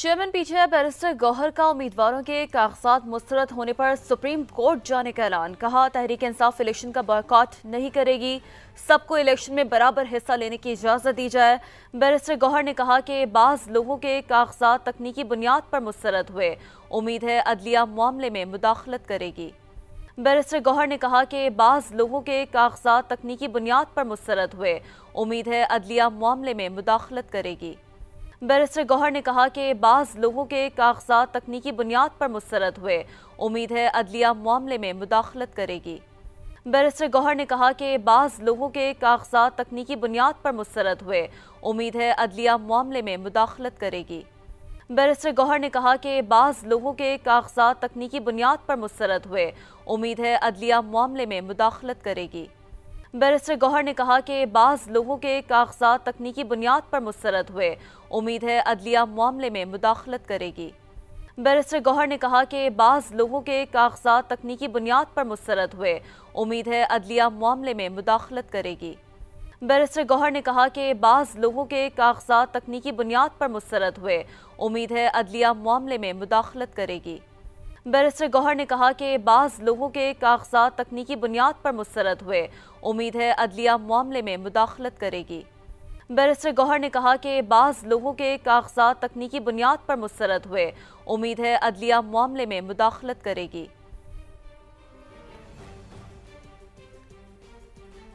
Chairman PTI barrister Gauhar का उम्मीदवारों के कागजात मुस्तरद होने पर सुप्रीम कोर्ट जाने का ऐलान। कहा, तहरीक इंसाफ इलेक्शन का बॉयकॉट नहीं करेगी, सबको इलेक्शन में बराबर हिस्सा लेने की इजाजत दी जाए। बैरिस्टर गौहर ने कहा कि बाज लोगों के कागजात तकनीकी बुनियाद पर मुस्तरद हुए, उम्मीद है अदलिया मामले में मुदाखलत करेगी। बैरिस्टर गौहर ने कहा कि बाज लोगों के कागजात तकनीकी बुनियाद पर मुस्तरद हुए, उम्मीद है अदलिया मामले में मुदाखलत करेगी। बैरिस्टर गौहर ने कहा कि बाज लोगों के कागजात तकनीकी बुनियाद पर मुस्तरद हुए, उम्मीद है अदलिया मामले में मुदाखलत करेगी। बैरिस्टर गौहर ने कहा कि बाज लोगों के कागजात तकनीकी बुनियाद पर मुस्तरद हुए, उम्मीद है अदलिया मामले में मुदाखलत करेगी। बैरिस्टर गौहर ने कहा कि बाज लोगों के कागजात तकनीकी बुनियाद पर मुस्तरद हुए, उम्मीद है अदलिया मामले में मुदाखलत करेगी। बैरिस्टर गौहर ने कहा कि बाज लोगों के कागजात तकनीकी बुनियाद पर मुस्तरद हुए, उम्मीद है अदलिया मामले में मुदाखलत करेगी। बैरिस्टर गौहर ने कहा कि बाज लोगों के कागजात तकनीकी बुनियाद पर मुस्तरद हुए, उम्मीद है अदलिया मामले में मुदाखलत करेगी। बैरिस्टर गौहर ने कहा कि बाज लोगों के कागजात तकनीकी बुनियाद पर मुस्तरद हुए, उम्मीद है अदलिया मामले में मुदाखलत करेगी। बैरिस्टर गौहर ने कहा कि बाज लोगों के कागजात तकनीकी बुनियाद पर मुस्तरद हुए, उम्मीद है अदलिया मामले में मुदाखलत करेगी। बैरिस्टर गौहर ने कहा कि बाज लोगों के कागजात तकनीकी बुनियाद पर मुस्तरद हुए, उम्मीद है अदलिया मामले में मुदाखलत करेगी।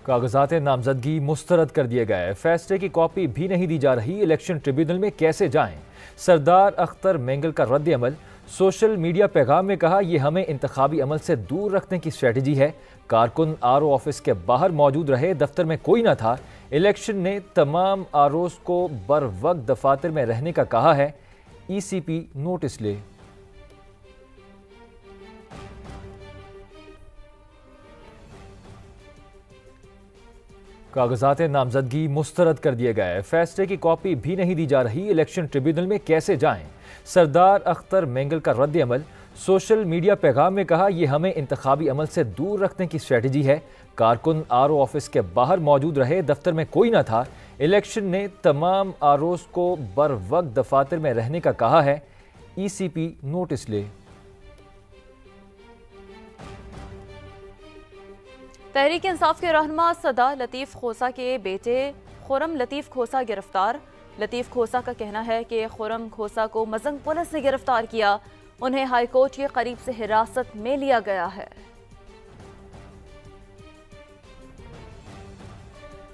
कागजात नामजदगी मुस्तरद कर दिए गए, फैसले की कॉपी भी नहीं दी जा रही, इलेक्शन ट्रिब्यूनल में कैसे जाएं? सरदार अख्तर मेंगल का रद्द अमल। सोशल मीडिया पैगाम में कहा, यह हमें इंतखाबी अमल से दूर रखने की स्ट्रेटजी है। कारकुन आरओ ऑफिस के बाहर मौजूद रहे, दफ्तर में कोई न था। इलेक्शन ने तमाम आरओज को बर वक्त दफातर में रहने का कहा है। ईसीपी नोटिस ले। कागजात नामजदगी मुस्तरद कर दिए गए, फैसले की कॉपी भी नहीं दी जा रही, इलेक्शन ट्रिब्यूनल में कैसे जाएं? सरदार अख्तर मेंगल का रद्द अमल। सोशल मीडिया पैगाम में कहा, यह हमें इंतखाबी अमल से दूर रखने की स्ट्रेटजी है। कारकुन आरओ ऑफिस के बाहर मौजूद रहे, दफ्तर में कोई न था। इलेक्शन ने तमाम आरओज को बर वक्त दफातर में रहने का कहा है। ईसीपी नोटिस ले। तहरीक इंसाफ के रहनुमा सदा लतीफ़ खोसा के बेटे खुरम लतीफ़ खोसा गिरफ्तार। लतीफ़ खोसा का कहना है कि खुरम खोसा को मजंग पुलिस ने गिरफ्तार किया, उन्हें हाईकोर्ट के करीब से हिरासत में लिया गया है।